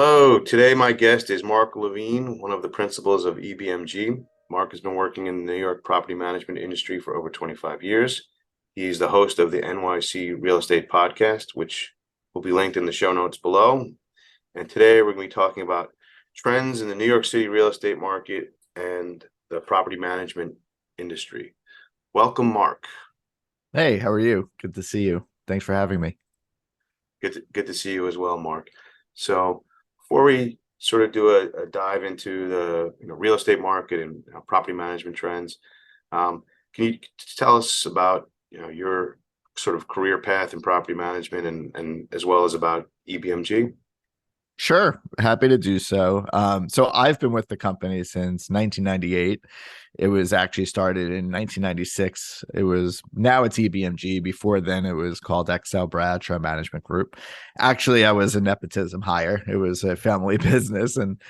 Hello, today my guest is Mark Levine, one of the principals of EBMG. Mark has been working in the New York property management industry for over 25 years. He's the host of the NYC Real Estate Podcast, which will be linked in the show notes below. And today we're going to be talking about trends in the New York City real estate market and the property management industry. Welcome, Mark. Hey, how are you? Good to see you. Thanks for having me. Good to see you as well, Mark. So before we sort of do a dive into the real estate market and property management trends, can you tell us about your sort of career path in property management and as well as about EBMG? Sure, happy to do so. So I've been with the company since 1998. It was actually started in 1996. Now it's EBMG. Before then, it was called XL Bradshaw Management Group. Actually, I was a nepotism hire. It was a family business, and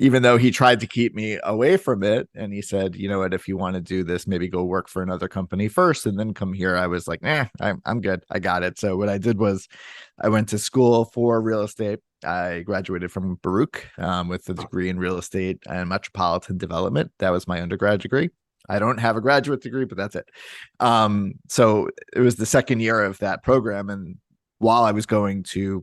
even though he tried to keep me away from it, and he said, you know what, if you want to do this, maybe go work for another company first and then come here. I was like, I'm good. I got it. So what I did was I went to school for real estate. I graduated from Baruch with a degree in real estate and metropolitan development. That was my undergrad degree. I don't have a graduate degree, but that's it. So it was the second year of that program. And while I was going to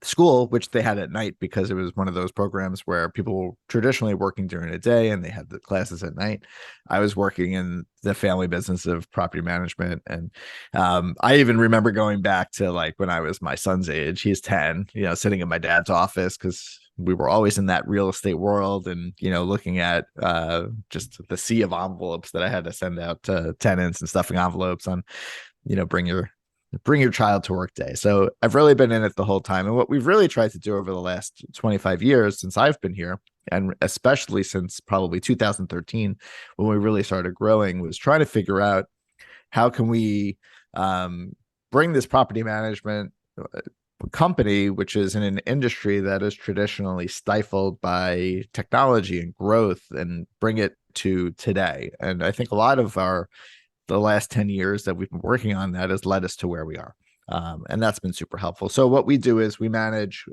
school, which they had at night because it was one of those programs where people were traditionally working during the day and they had the classes at night. I was working in the family business of property management. And I even remember going back to like when I was my son's age, he's 10, sitting in my dad's office because we were always in that real estate world and, looking at just the sea of envelopes that I had to send out to tenants and stuffing envelopes on, bring your child to work day. So I've really been in it the whole time. And what we've really tried to do over the last 25 years since I've been here, and especially since probably 2013, when we really started growing, was trying to figure out how can we bring this property management company, which is in an industry that is traditionally stifled by technology and growth, and bring it to today. And I think a lot of the last 10 years that we've been working on that has led us to where we are. And that's been super helpful. So what we do is we manage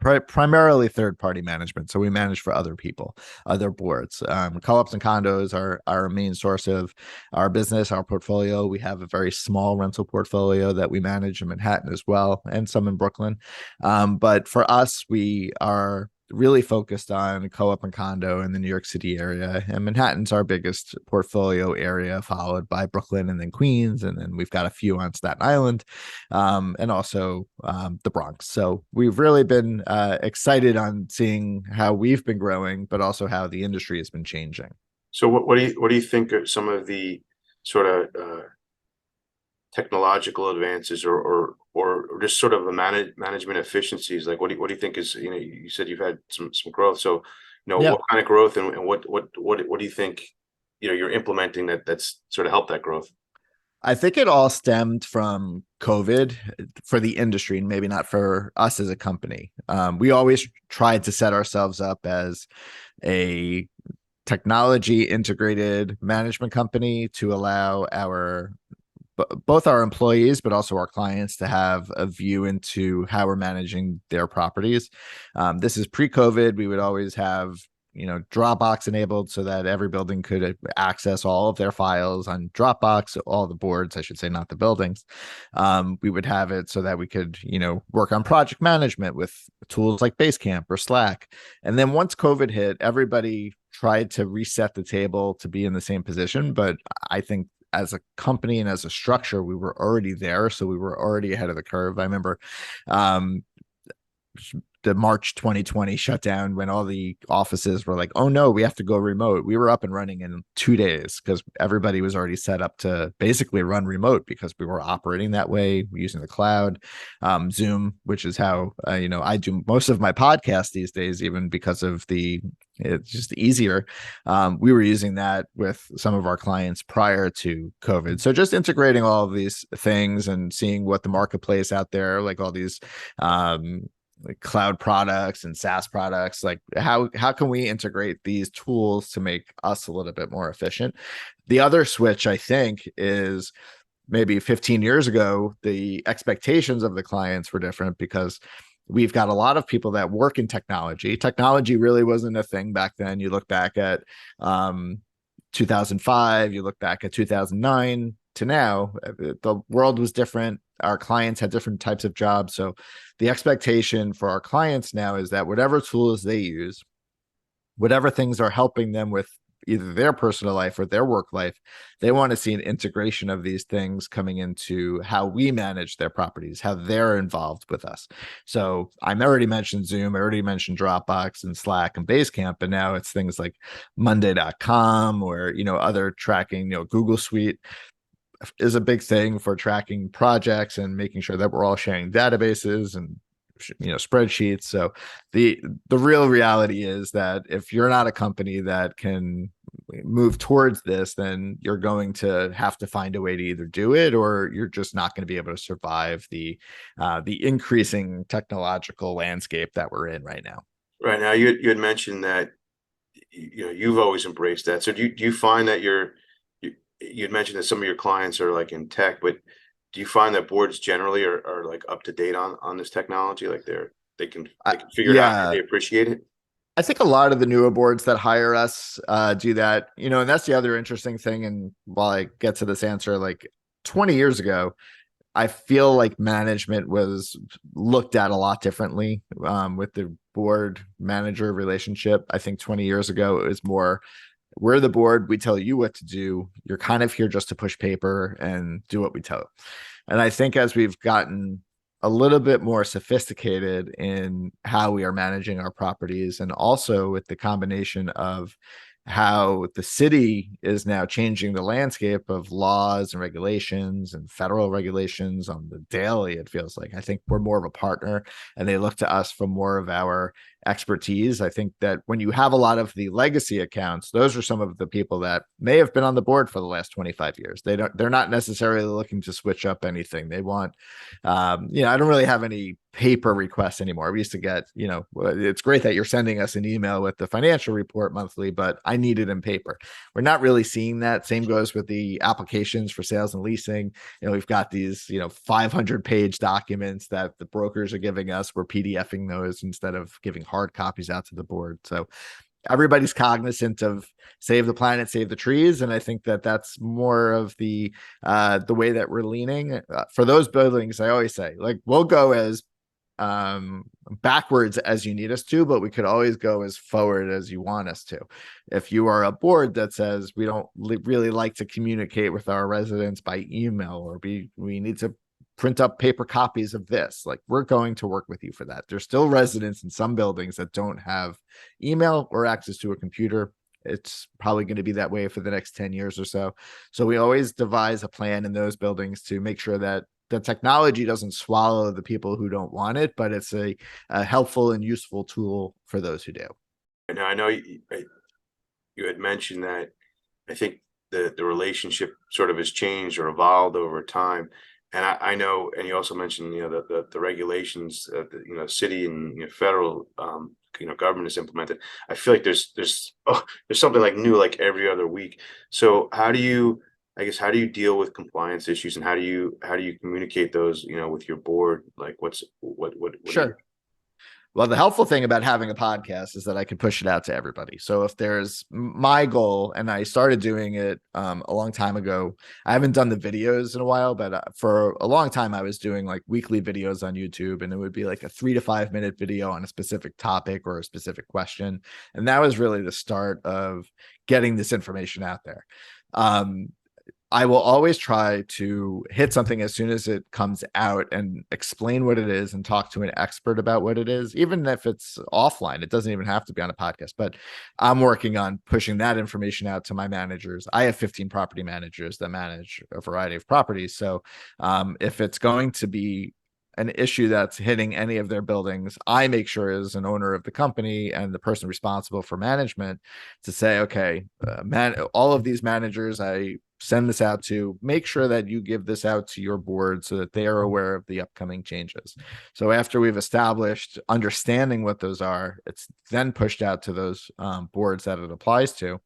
primarily third-party management. So we manage for other people, other boards. Co-ops and condos are our main source of our business, our portfolio. We have a very small rental portfolio that we manage in Manhattan as well, and some in Brooklyn. But for us, we are really focused on co-op and condo in the New York City area, and Manhattan's our biggest portfolio area, followed by Brooklyn and then Queens, and then we've got a few on Staten Island, and also the Bronx. So we've really been excited on seeing how we've been growing, but also how the industry has been changing. So what do you think are some of the sort of technological advances or just sort of a management efficiencies? Like what do you think is, you said you've had some growth. So, Yeah. what kind of growth and what do you think, you're implementing that's sort of helped that growth? I think it all stemmed from COVID for the industry and maybe not for us as a company. We always tried to set ourselves up as a technology integrated management company to allow both our employees, but also our clients to have a view into how we're managing their properties. This is pre-COVID. We would always have, Dropbox enabled so that every building could access all of their files on Dropbox, all the boards, I should say, not the buildings. We would have it so that we could, work on project management with tools like Basecamp or Slack. And then once COVID hit, everybody tried to reset the table to be in the same position. But I think as a company and as a structure, we were already there. So we were already ahead of the curve. I remember the March 2020 shutdown when all the offices were like, oh no, we have to go remote. We were up and running in 2 days because everybody was already set up to basically run remote because we were operating that way using the cloud, Zoom, which is how, I do most of my podcasts these days, even because of it's just easier. We were using that with some of our clients prior to COVID. So just integrating all of these things and seeing what the marketplace out there, like all these, like cloud products and SaaS products, like how can we integrate these tools to make us a little bit more efficient? The other switch, I think, is maybe 15 years ago, the expectations of the clients were different because we've got a lot of people that work in technology. Technology really wasn't a thing back then. You look back at 2005, you look back at 2009 to now, the world was different. Our clients had different types of jobs. So the expectation for our clients now is that whatever tools they use, whatever things are helping them with either their personal life or their work life, they want to see an integration of these things coming into how we manage their properties, how they're involved with us. So I already mentioned Zoom, I already mentioned Dropbox and Slack and Basecamp, and now it's things like Monday.com or, other tracking, Google Suite is a big thing for tracking projects and making sure that we're all sharing databases and spreadsheets. So the real reality is that if you're not a company that can move towards this, then you're going to have to find a way to either do it, or you're just not going to be able to survive the increasing technological landscape that we're in right now. Right now, you had mentioned that you've always embraced that. So do you find that you'd mentioned that some of your clients are like in tech, but do you find that boards generally are like up to date on this technology? Like they can figure it out and Yeah, they appreciate it? I think a lot of the newer boards that hire us do that, and that's the other interesting thing. And while I get to this answer, like 20 years ago, I feel like management was looked at a lot differently with the board manager relationship. I think 20 years ago, it was more, we're the board, we tell you what to do. You're kind of here just to push paper and do what we tell you. And I think as we've gotten a little bit more sophisticated in how we are managing our properties, and also with the combination of how the city is now changing the landscape of laws and regulations and federal regulations on the daily, it feels like. I think we're more of a partner and they look to us for more of our expertise. I think that when you have a lot of the legacy accounts, those are some of the people that may have been on the board for the last 25 years. They're not necessarily looking to switch up anything. They want, I don't really have any paper requests anymore. We used to get, it's great that you're sending us an email with the financial report monthly, but I need it in paper. We're not really seeing that. Same goes with the applications for sales and leasing. We've got these, 500-page documents that the brokers are giving us. We're PDFing those instead of giving hard copies out to the board. So everybody's cognizant of save the planet, save the trees. And I think that that's more of the way that we're leaning for those buildings. I always say, like, we'll go as backwards as you need us to, but we could always go as forward as you want us to. If you are a board that says we don't really like to communicate with our residents by email, or we need to print up paper copies of this, like, we're going to work with you for that. There's still residents in some buildings that don't have email or access to a computer. It's probably going to be that way for the next 10 years or so. So we always devise a plan in those buildings to make sure that the technology doesn't swallow the people who don't want it, but it's a helpful and useful tool for those who do. Now, I know you had mentioned that I think the relationship sort of has changed or evolved over time. And I know, and you also mentioned, the regulations, city and federal, government is implemented. I feel like there's something like new like every other week. So how do you deal with compliance issues, and how do you communicate those, with your board? Like what Sure. Well, the helpful thing about having a podcast is that I can push it out to everybody. So if there's my goal, and I started doing it a long time ago, I haven't done the videos in a while, but for a long time, I was doing like weekly videos on YouTube, and it would be like a 3 to 5 minute video on a specific topic or a specific question. And that was really the start of getting this information out there. I will always try to hit something as soon as it comes out and explain what it is and talk to an expert about what it is, even if it's offline. It doesn't even have to be on a podcast, but I'm working on pushing that information out to my managers. I have 15 property managers that manage a variety of properties. So if it's going to be an issue that's hitting any of their buildings, I make sure, as an owner of the company and the person responsible for management, to say, okay, all of these managers, I send this out to, make sure that you give this out to your board so that they are aware of the upcoming changes. So after we've established understanding what those are, it's then pushed out to those boards that it applies to.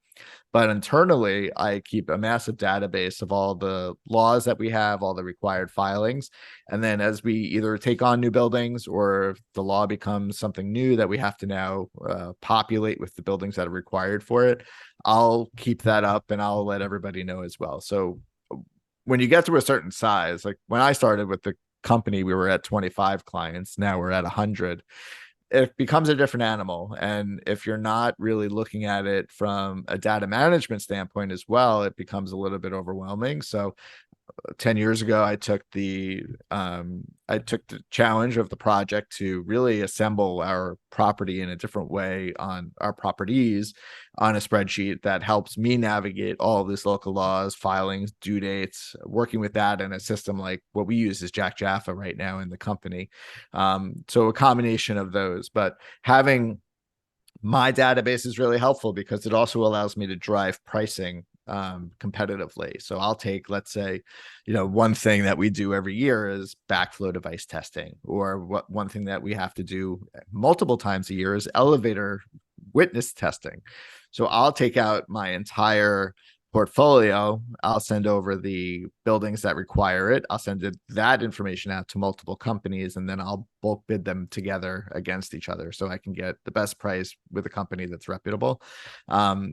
But internally, I keep a massive database of all the laws that we have, all the required filings. And then as we either take on new buildings or if the law becomes something new that we have to now populate with the buildings that are required for it, I'll keep that up and I'll let everybody know as well. So when you get to a certain size, like when I started with the company, we were at 25 clients. Now we're at 100. It becomes a different animal. And if you're not really looking at it from a data management standpoint as well, it becomes a little bit overwhelming. So 10 years ago, I took the challenge of the project to really assemble our property in a different way on our properties on a spreadsheet that helps me navigate all of these local laws, filings, due dates, working with that in a system like what we use is Jack Jaffa right now in the company. So a combination of those, but having my database is really helpful because it also allows me to drive pricing competitively. So I'll take, let's say, one thing that we do every year is backflow device testing, or one thing that we have to do multiple times a year is elevator witness testing. So I'll take out my entire portfolio. I'll send over the buildings that require it. I'll send that information out to multiple companies, and then I'll bulk bid them together against each other so I can get the best price with a company that's reputable.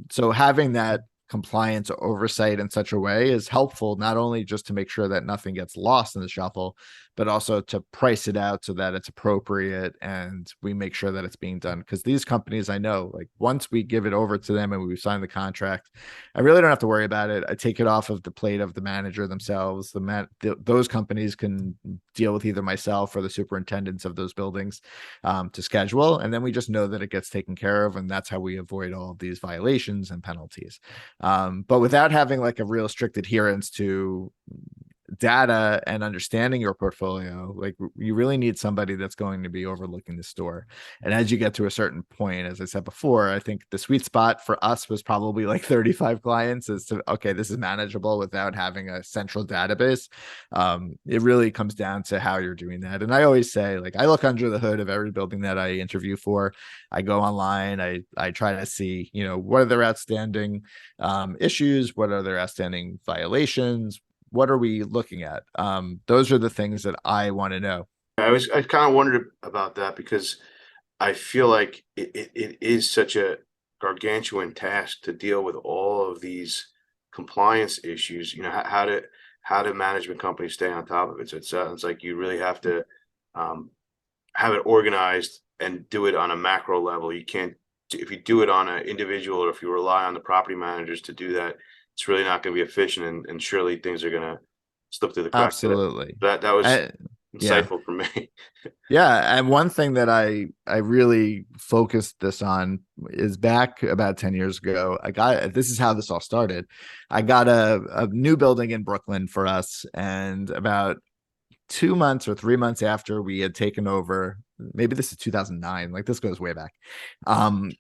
So having that compliance oversight in such a way is helpful, not only just to make sure that nothing gets lost in the shuffle, but also to price it out so that it's appropriate and we make sure that it's being done. Because these companies, I know, like once we give it over to them and we sign the contract, I really don't have to worry about it. I take it off of the plate of the manager themselves. Those companies can deal with either myself or the superintendents of those buildings to schedule, and then we just know that it gets taken care of, and that's how we avoid all of these violations and penalties. But without having like a real strict adherence to data and understanding your portfolio, like you really need somebody that's going to be overlooking the store. And as you get to a certain point, as I said before, I think the sweet spot for us was probably like 35 clients as to, okay, this is manageable without having a central database. It really comes down to how you're doing that. And I always say, like, I look under the hood of every building that I interview for. I go online, I try to see, what are their outstanding issues, what are their outstanding violations, what are we looking at? Those are the things that I want to know. I kind of wondered about that because I feel like it is such a gargantuan task to deal with all of these compliance issues. How do management companies stay on top of it? So it sounds like you really have to have it organized and do it on a macro level. You can't, if you do it on an individual, or if you rely on the property managers to do that, it's really not going to be efficient, and surely things are going to slip through the cracks. Absolutely. That was Yeah. insightful for me. Yeah, and one thing that I really focused this on is back about 10 years ago. This is how this all started. I got a new building in Brooklyn for us, and about 2 months or 3 months after we had taken over, maybe this is 2009, like this goes way back,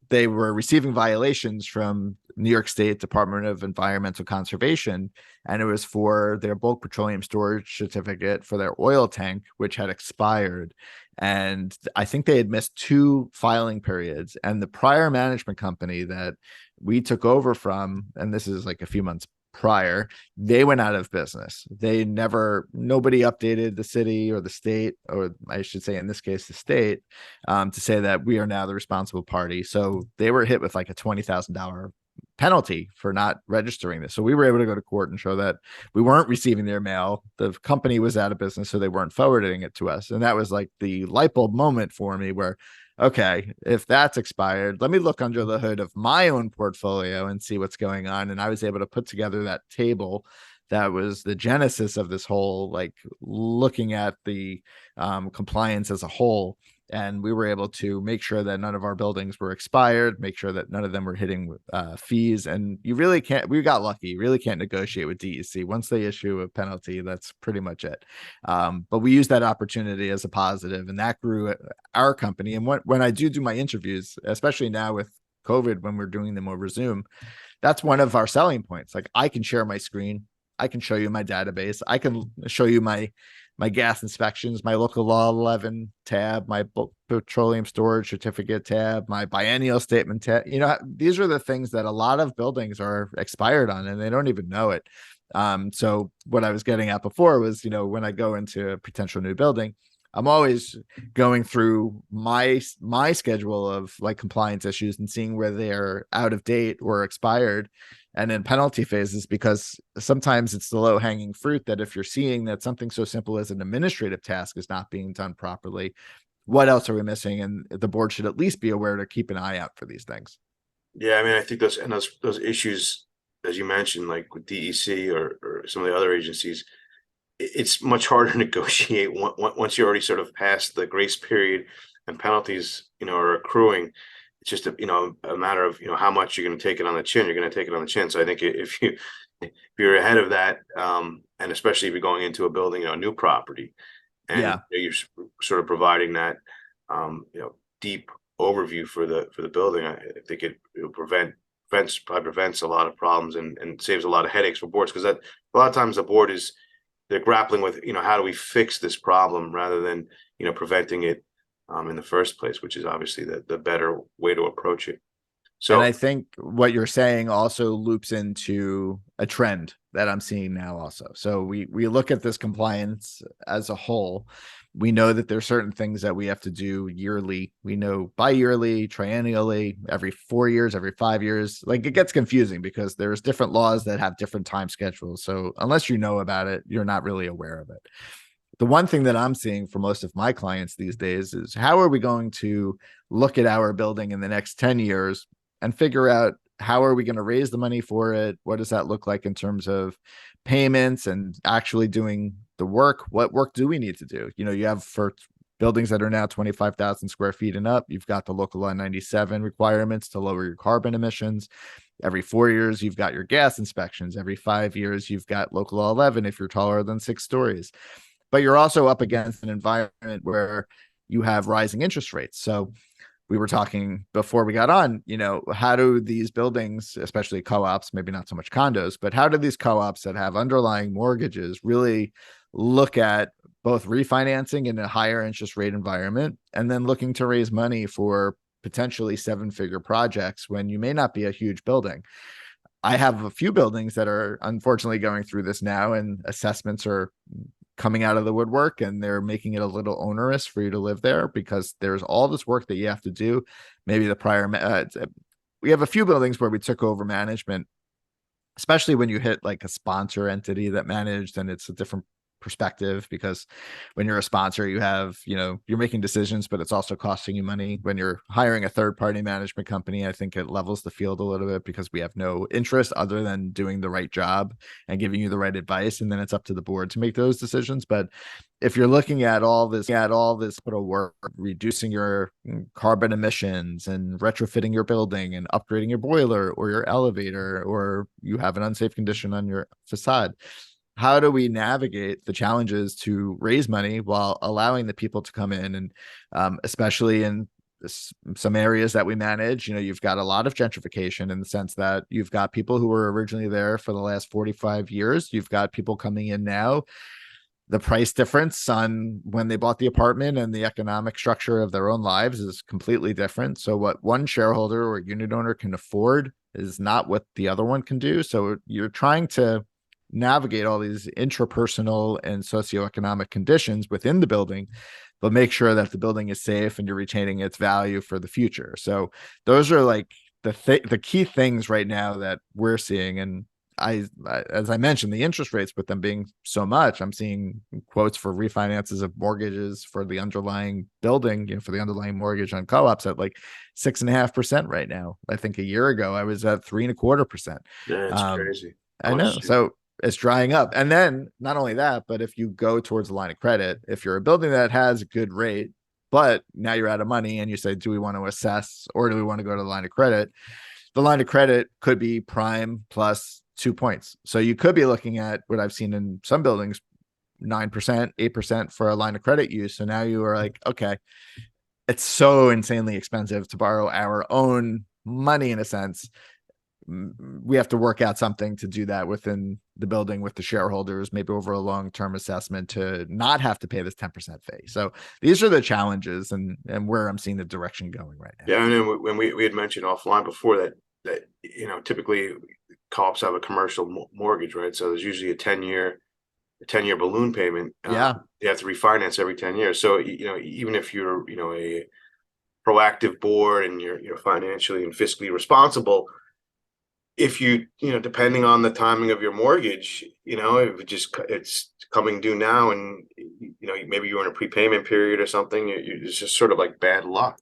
they were receiving violations from New York State Department of Environmental Conservation, and it was for their bulk petroleum storage certificate for their oil tank, which had expired. And I think they had missed 2 filing periods, and the prior management company that we took over from, and this is like a few months prior, they went out of business. Nobody updated the city or the state, or I should say in this case the state, to say that we are now the responsible party. So they were hit with like a $20,000 penalty for not registering this. So we were able to go to court and show that we weren't receiving their mail. The company was out of business, so they weren't forwarding it to us. And that was like the light bulb moment for me where, okay, if that's expired, let me look under the hood of my own portfolio and see what's going on. And I was able to put together that table that was the genesis of this whole, like, looking at the compliance as a whole. And we were able to make sure that none of our buildings were expired, make sure that none of them were hitting fees. And you really can't, we got lucky, you really can't negotiate with DEC. Once they issue a penalty, that's pretty much it. But we used that opportunity as a positive, and that grew our company. And when I do my interviews, especially now with COVID, when we're doing them over Zoom, that's one of our selling points. Like, I can share my screen, I can show you my database, I can show you my my gas inspections, my local law 11 tab, my petroleum storage certificate tab, my biennial statement tab. These are the things that a lot of buildings are expired on and they don't even know it. So what I was getting at before was, when I go into a potential new building, I'm always going through my schedule of like compliance issues and seeing where they're out of date or expired, and in penalty phases, because sometimes it's the low hanging fruit that if you're seeing that something so simple as an administrative task is not being done properly, what else are we missing? And the board should at least be aware to keep an eye out for these things. Yeah, I mean, I think those issues, as you mentioned, like with DEC or some of the other agencies, it's much harder to negotiate once you already sort of past the grace period and penalties, are accruing. It's just a matter of how much you're going to take it on the chin. You're going to take it on the chin. So I think if you're ahead of that, and especially if you're going into a building, a new property, and Yeah. you're sort of providing that deep overview for the building, I think it prevents a lot of problems and saves a lot of headaches for boards, because that a lot of times the board they're grappling with how do we fix this problem rather than preventing it in the first place, which is obviously the better way to approach it. And So I think what you're saying also loops into a trend that I'm seeing now also. So we look at this compliance as a whole. We know that there's certain things that we have to do yearly. We know bi-yearly, triennially, every 4 years, every 5 years. Like, it gets confusing because there's different laws that have different time schedules. So unless you know about it, you're not really aware of it. The one thing that I'm seeing for most of my clients these days is, how are we going to look at our building in the next 10 years and figure out how are we going to raise the money for it? What does that look like in terms of payments and actually doing the work? What work do we need to do? You have, for buildings that are now 25,000 square feet and up, you've got the local law 97 requirements to lower your carbon emissions. Every 4 years, you've got your gas inspections. Every 5 years, you've got local law 11 if you're taller than 6 stories. But you're also up against an environment where you have rising interest rates. So we were talking before we got on, how do these buildings, especially co-ops, maybe not so much condos, but how do these co-ops that have underlying mortgages really look at both refinancing in a higher interest rate environment and then looking to raise money for potentially 7-figure projects when you may not be a huge building? I have a few buildings that are unfortunately going through this now, and assessments are coming out of the woodwork, and they're making it a little onerous for you to live there because there's all this work that you have to do. Maybe we have a few buildings where we took over management, especially when you hit like a sponsor entity that managed, and it's a different perspective, because when you're a sponsor, you have, you're making decisions, but it's also costing you money. When you're hiring a third-party management company, I think it levels the field a little bit because we have no interest other than doing the right job and giving you the right advice, and then it's up to the board to make those decisions. But if you're looking at all this sort of work, reducing your carbon emissions and retrofitting your building and upgrading your boiler or your elevator, or you have an unsafe condition on your facade, how do we navigate the challenges to raise money while allowing the people to come in? And especially in some areas that we manage, you've got a lot of gentrification in the sense that you've got people who were originally there for the last 45 years. You've got people coming in now. The price difference on when they bought the apartment and the economic structure of their own lives is completely different. So what one shareholder or unit owner can afford is not what the other one can do. So you're trying to navigate all these intrapersonal and socioeconomic conditions within the building, but make sure that the building is safe and you're retaining its value for the future. So those are like the key things right now that we're seeing. And as I mentioned, the interest rates, with them being so much, I'm seeing quotes for refinances of mortgages for the underlying building, for the underlying mortgage on co-ops at like 6.5% right now. I think a year ago I was at 3.25%. yeah, it's crazy. I know. So it's drying up. And then not only that, but if you go towards the line of credit, if you're a building that has a good rate, but now you're out of money and you say, do we want to assess or do we want to go to the line of credit? The line of credit could be prime plus 2 points. So you could be looking at what I've seen in some buildings, 9%, 8% for a line of credit use. So now you are like, okay, it's so insanely expensive to borrow our own money in a sense. we have to work out something to do that within the building with the shareholders, maybe over a long-term assessment to not have to pay this 10% fee. So these are the challenges and where I'm seeing the direction going right now. Yeah, and then when we had mentioned offline before that typically co-ops have a commercial mortgage, right? So there's usually a 10-year balloon payment. Yeah. You have to refinance every 10 years. So even if you're a proactive board and you're financially and fiscally responsible, if depending on the timing of your mortgage, if it's coming due now, and maybe you're in a prepayment period or something, it's just sort of like bad luck.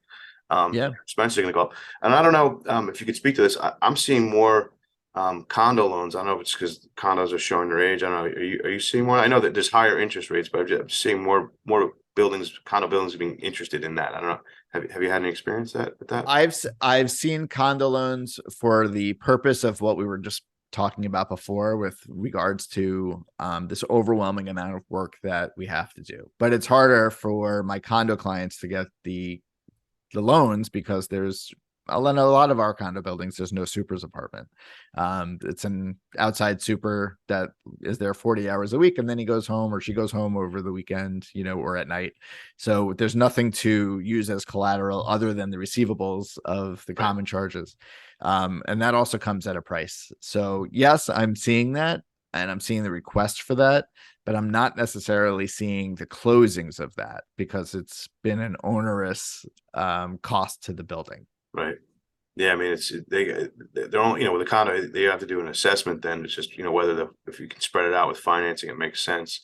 Yeah. Expenses are going to go up. And I don't know if you could speak to this. I'm seeing more condo loans. I don't know if it's because condos are showing their age. I don't know. Are you seeing more? I know that there's higher interest rates, but I'm just seeing more condo buildings being interested in that. I don't know. Have you had any experience with that? I've seen condo loans for the purpose of what we were just talking about before with regards to this overwhelming amount of work that we have to do. But it's harder for my condo clients to get the loans because there's a lot of our condo buildings, there's no supers apartment. It's an outside super that is there 40 hours a week, and then he goes home or she goes home over the weekend, or at night. So there's nothing to use as collateral other than the receivables of the common charges. And that also comes at a price. So yes, I'm seeing that, and I'm seeing the request for that, but I'm not necessarily seeing the closings of that because it's been an onerous cost to the building. Right. Yeah, I mean, they're only, with the condo, they have to do an assessment. Then it's just whether if you can spread it out with financing, it makes sense.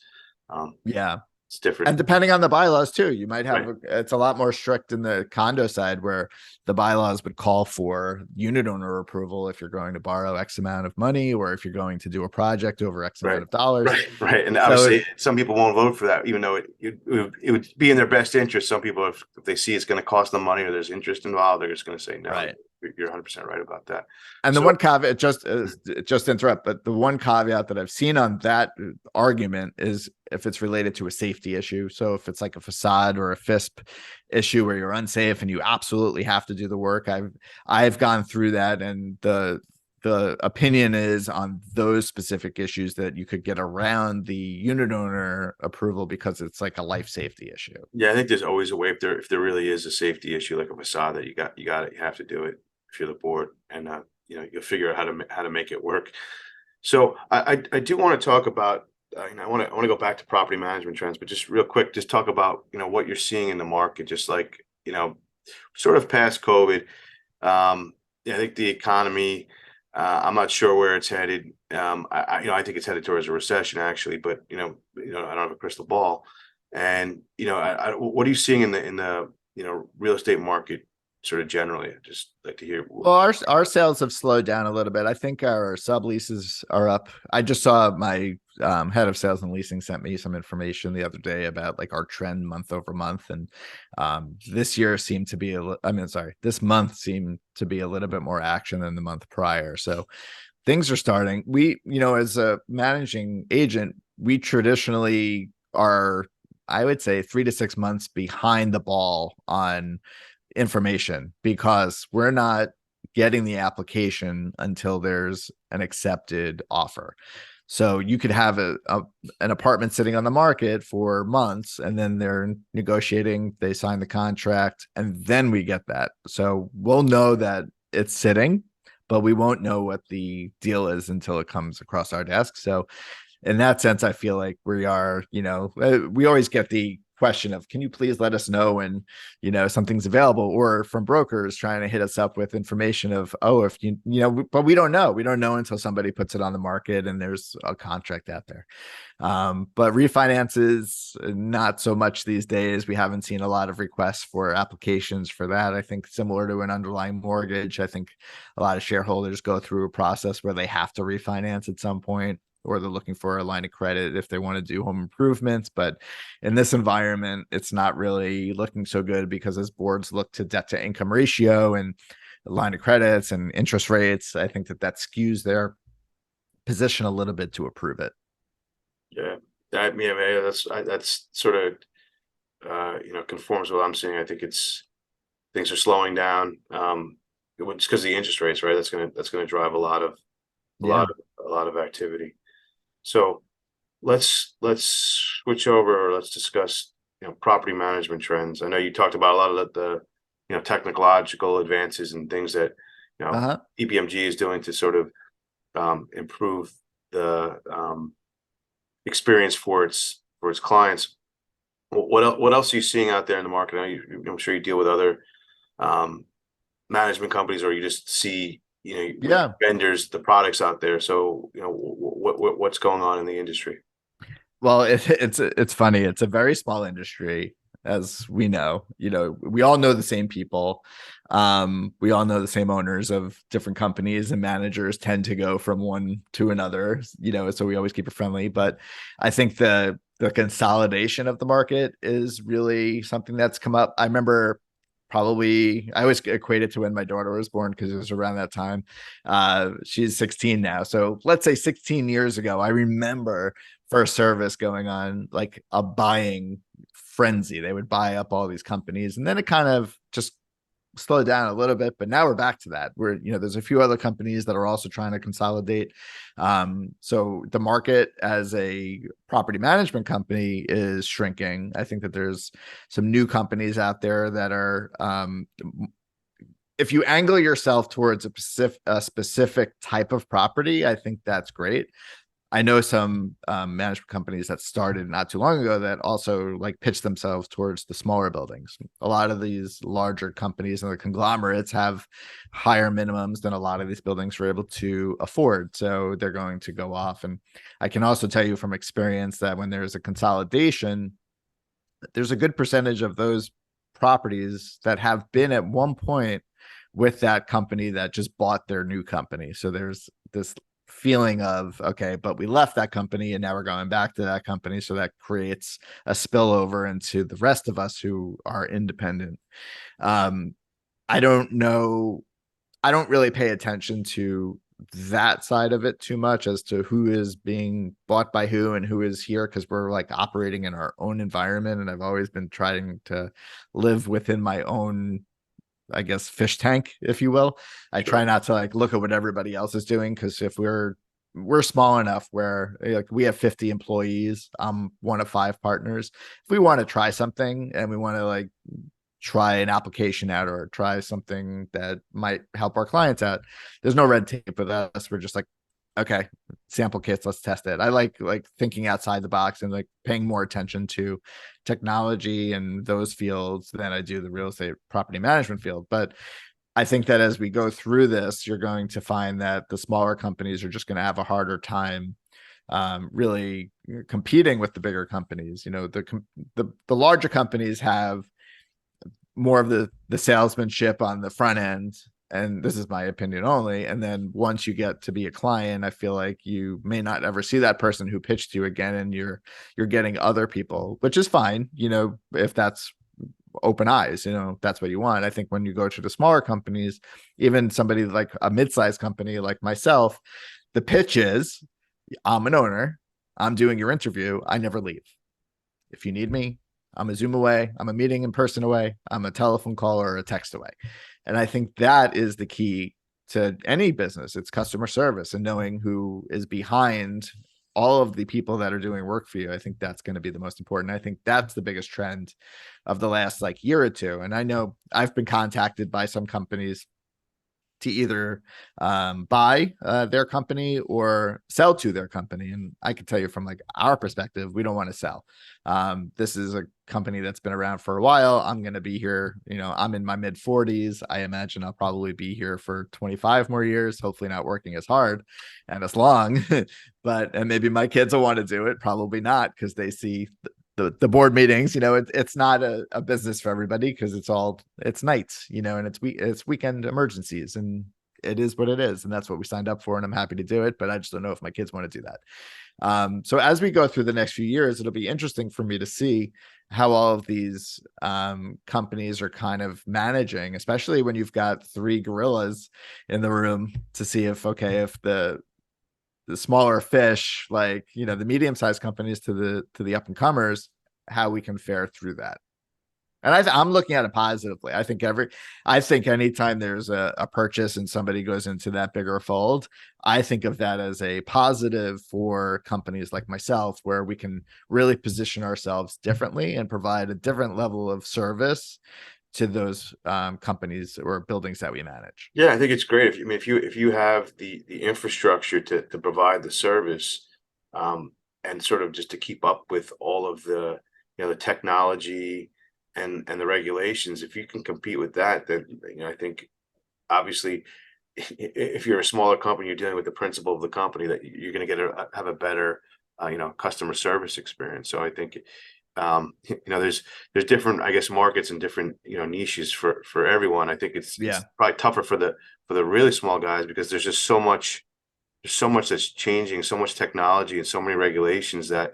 Yeah. It's different. And depending on the bylaws too, you might have, Right. it's a lot more strict in the condo side where the bylaws would call for unit owner approval if you're going to borrow X amount of money, or if you're going to do a project over X amount of dollars. Right. And So obviously some people won't vote for that, even though it would be in their best interest. Some people, if they see it's going to cost them money or there's interest involved, they're just going to say no. Right. You're 100% right about that. And the one caveat, just to interrupt, but the one caveat that I've seen on that argument is if it's related to a safety issue. So if it's like a facade or a FISP issue where you're unsafe and you absolutely have to do the work, I've gone through that, and the opinion is on those specific issues that you could get around the unit owner approval because it's like a life safety issue. Yeah, I think there's always a way if there really is a safety issue like a facade that you have to do it if you're the board, and you'll figure out how to make it work. So I do want to talk about I want to go back to property management trends, but just real quick, just talk about what you're seeing in the market, just like sort of past COVID. Yeah, I think the economy. I'm not sure where it's headed. I think it's headed towards a recession actually, but I don't have a crystal ball. And what are you seeing in the real estate market sort of generally? I'd just like to hear. Well, our sales have slowed down a little bit. I think our subleases are up. I just saw my head of sales and leasing sent me some information the other day about like our trend month over month, and this month seemed to be a little bit more action than the month prior. So things are starting. We, as a managing agent, we traditionally are, I would say, 3 to 6 months behind the ball on information because we're not getting the application until there's an accepted offer. So you could have an apartment sitting on the market for months, and then they're negotiating, they sign the contract, and then we get that. So we'll know that it's sitting, but we won't know what the deal is until it comes across our desk. So in that sense, I feel like we are, we always get the question of, can you please let us know when something's available, or from brokers trying to hit us up with information of, if but we don't know until somebody puts it on the market and there's a contract out there. But refinances, not so much these days. We haven't seen a lot of requests for applications for that. I think similar to an underlying mortgage, I think a lot of shareholders go through a process where they have to refinance at some point, or they're looking for a line of credit if they want to do home improvements. But in this environment, it's not really looking so good because as boards look to debt to income ratio and line of credits and interest rates, I think that skews their position a little bit to approve it. Yeah, that's sort of conforms with what I'm seeing. I think things are slowing down. just because the interest rates, right? That's gonna drive a lot Yeah. of a lot of activity. So let's switch over, or let's discuss, property management trends. I know you talked about a lot of technological advances and things that, Uh-huh. EBMG is doing to sort of improve the experience for its clients. What else are you seeing out there in the market? I'm sure you deal with other um, management companies, or you just see, with Yeah. vendors, the products out there. So, what's going on in the industry? Well, it's funny. It's a very small industry, as we know. We all know the same people. We all know the same owners of different companies, and managers tend to go from one to another. So we always keep it friendly. But I think the consolidation of the market is really something that's come up. I remember probably I always equate it to when my daughter was born because it was around that time. She's 16 now, so let's say 16 years ago, I remember first service going on like a buying frenzy. They would buy up all these companies, and then it kind of just slowed down a little bit. But now we're back to that. There's a few other companies that are also trying to consolidate. So the market as a property management company is shrinking. I think that there's some new companies out there that are if you angle yourself towards a specific type of property, I think that's great. I know some management companies that started not too long ago that also like pitch themselves towards the smaller buildings. A lot of these larger companies and the conglomerates have higher minimums than a lot of these buildings are able to afford. So they're going to go off. And I can also tell you from experience that when there's a consolidation, there's a good percentage of those properties that have been at one point with that company that just bought their new company. So there's this feeling of, okay, but we left that company and now we're going back to that company. So that creates a spillover into the rest of us who are independent. Um, I don't know. I don't really pay attention to that side of it too much as to who is being bought by who and who is here, because we're like operating in our own environment. And I've always been trying to live within my own, I guess, fish tank, if you will. I try Sure. not to like look at what everybody else is doing, because if we're small enough where like we have 50 employees, I'm one of 5 partners. If we want to try something and we want to like try an application out or try something that might help our clients out, there's no red tape with us. We're just like, okay, sample kits, let's test it. I like thinking outside the box and like paying more attention to technology and those fields than I do the real estate property management field. But I think that as we go through this, you're going to find that the smaller companies are just going to have a harder time really competing with the bigger companies. The larger companies have more of the salesmanship on the front end, and this is my opinion only. And then once you get to be a client, I feel like you may not ever see that person who pitched you again, and you're getting other people, which is fine, if that's open eyes, that's what you want. I think when you go to the smaller companies, even somebody like a mid-sized company like myself, the pitch is, I'm an owner, I'm doing your interview, I never leave. If you need me, I'm a Zoom away, I'm a meeting in person away, I'm a telephone call or a text away. And I think that is the key to any business. It's customer service and knowing who is behind all of the people that are doing work for you. I think that's going to be the most important. I think that's the biggest trend of the last like year or two. And I know I've been contacted by some companies to either buy their company or sell to their company. And I can tell you from like our perspective, we don't want to sell. This is a company that's been around for a while. I'm going to be here. I'm in my mid 40s. I imagine I'll probably be here for 25 more years, hopefully not working as hard and as long, and maybe my kids will want to do it. Probably not, because they see the board meetings. It's not a business for everybody, because it's nights, and it's weekend emergencies, and it is what it is, and that's what we signed up for, and I'm happy to do it, but I just don't know if my kids want to do that. So as we go through the next few years, it'll be interesting for me to see how all of these companies are kind of managing, especially when you've got 3 gorillas in the room, to see if the smaller fish, like, the medium-sized companies to the up and comers, how we can fare through that. And I'm looking at it positively. I think anytime there's a purchase and somebody goes into that bigger fold, I think of that as a positive for companies like myself, where we can really position ourselves differently and provide a different level of service to those companies or buildings that we manage. Yeah, I think it's great if you, I mean, if you have the infrastructure to provide the service, and sort of just to keep up with all of the, the technology and the regulations. If you can compete with that, then I think obviously if you're a smaller company, you're dealing with the principal of the company, that you're going to have a better customer service experience. So I think there's different, I guess, markets and different niches for everyone. I think it's Yeah. probably tougher for the really small guys, because there's just so much that's changing, so much technology and so many regulations, that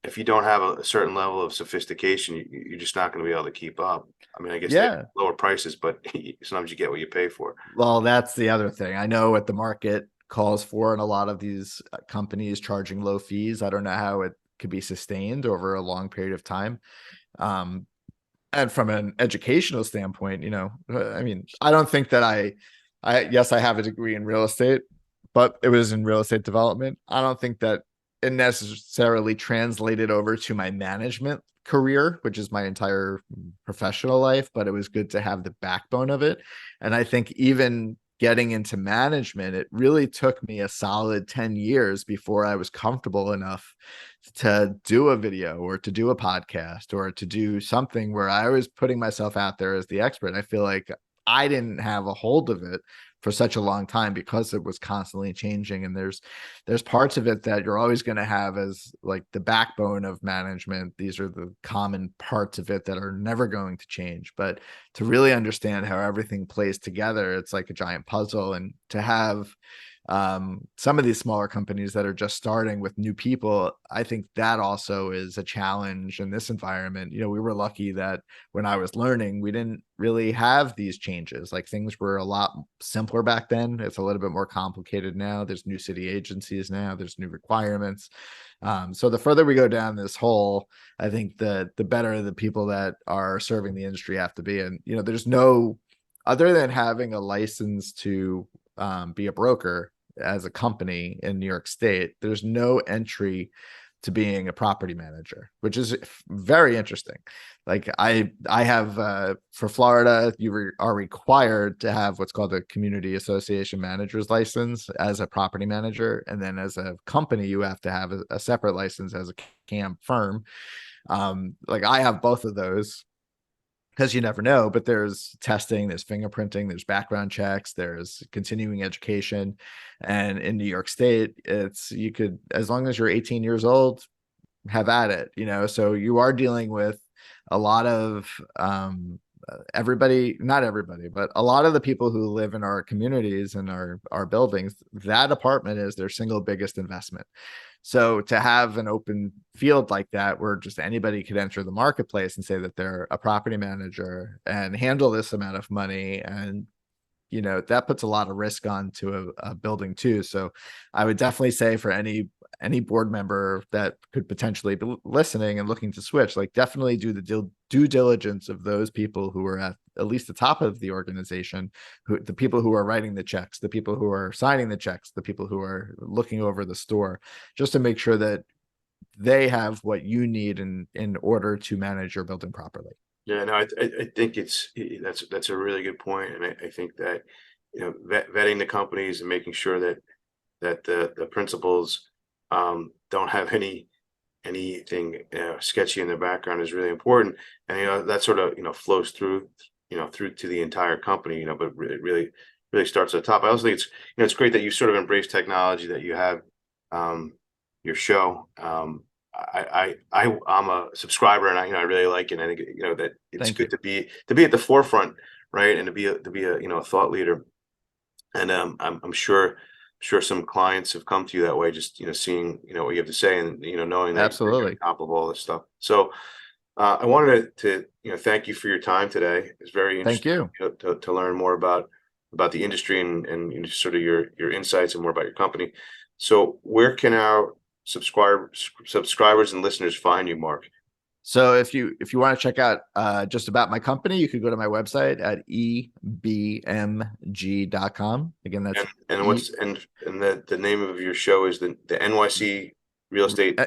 if you don't have a certain level of sophistication, you're just not going to be able to keep up. I mean, I guess they have Yeah. lower prices, but sometimes you get what you pay for. Well, that's the other thing. I know what the market calls for, and a lot of these companies charging low fees. I don't know how it could be sustained over a long period of time. Um, and from an educational standpoint, I mean, I don't think that yes, I have a degree in real estate, but it was in real estate development. I don't think that it necessarily translated over to my management career, which is my entire professional life, but it was good to have the backbone of it. And I think even getting into management, it really took me a solid 10 years before I was comfortable enough to do a video or to do a podcast or to do something where I was putting myself out there as the expert. I feel like I didn't have a hold of it for such a long time because it was constantly changing. And there's parts of it that you're always going to have as like the backbone of management. These are the common parts of it that are never going to change. But to really understand how everything plays together, it's like a giant puzzle. And to have some of these smaller companies that are just starting with new people, I think that also is a challenge in this environment. We were lucky that when I was learning, we didn't really have these changes. Like, things were a lot simpler back then. It's a little bit more complicated now. There's new city agencies now, there's new requirements. So the further we go down this hole, I think the better the people that are serving the industry have to be. And there's no, other than having a license to be a broker as a company in New York State, there's no entry to being a property manager, which is very interesting. Like, I have for Florida, are required to have what's called a community association manager's license as a property manager, and then as a company you have to have a separate license as a CAM firm. Like, I have both of those, because you never know, but there's testing, there's fingerprinting, there's background checks, there's continuing education. And in New York State, you could, as long as you're 18 years old, have at it, so you are dealing with a lot of everybody, not everybody, but a lot of the people who live in our communities and our buildings. That apartment is their single biggest investment. So to have an open field like that, where just anybody could enter the marketplace and say that they're a property manager and handle this amount of money, and that puts a lot of risk onto a building too. So I would definitely say, for any board member that could potentially be listening and looking to switch, like, definitely do the due diligence of those people who are at least the top of the organization, the people who are writing the checks, the people who are signing the checks, the people who are looking over the store, just to make sure that they have what you need in order to manage your building properly. Yeah, no, I think that's a really good point, and I think that vetting the companies and making sure that the principals don't have anything sketchy in their background is really important. And that sort of flows through through to the entire company. But it really starts at the top. I also think it's great that you sort of embrace technology, that you have your show. I'm a subscriber, and I really like it. And I think that it's Thank good you. to be at the forefront, right, and to be a a thought leader. And I'm sure some clients have come to you that way, just seeing what you have to say, and knowing that you're on Absolutely. top of all this stuff. So I wanted to thank you for your time today. It's very Thank interesting you. to learn more about the industry, and sort of your insights and more about your company. So where can our subscribers and listeners find you, Mark? So if you want to check out just about my company, you could go to my website at ebmg.com. Again, that's And what's and the name of your show is the NYC Real Estate.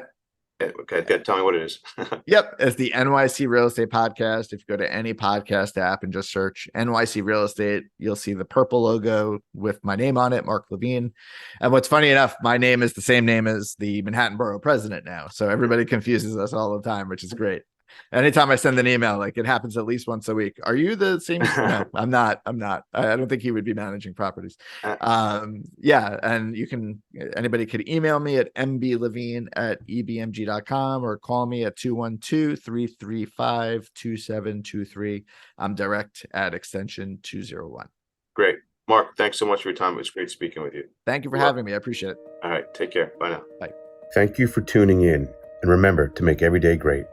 Okay, tell me what it is. Yep, it's the NYC Real Estate Podcast. If you go to any podcast app and just search NYC Real Estate, you'll see the purple logo with my name on it, Mark Levine. And what's funny enough, my name is the same name as the Manhattan Borough President now. So everybody confuses us all the time, which is great. Anytime I send an email, like it happens at least once a week. Are you the same? No, I'm not. I don't think he would be managing properties. Yeah. And anybody could email me at mblevine@ebmg.com or call me at 212-335-2723. I'm direct at extension 201. Great. Mark, thanks so much for your time. It was great speaking with you. Thank you for having me. I appreciate it. All right. Take care. Bye now. Bye. Thank you for tuning in. And remember to make every day great.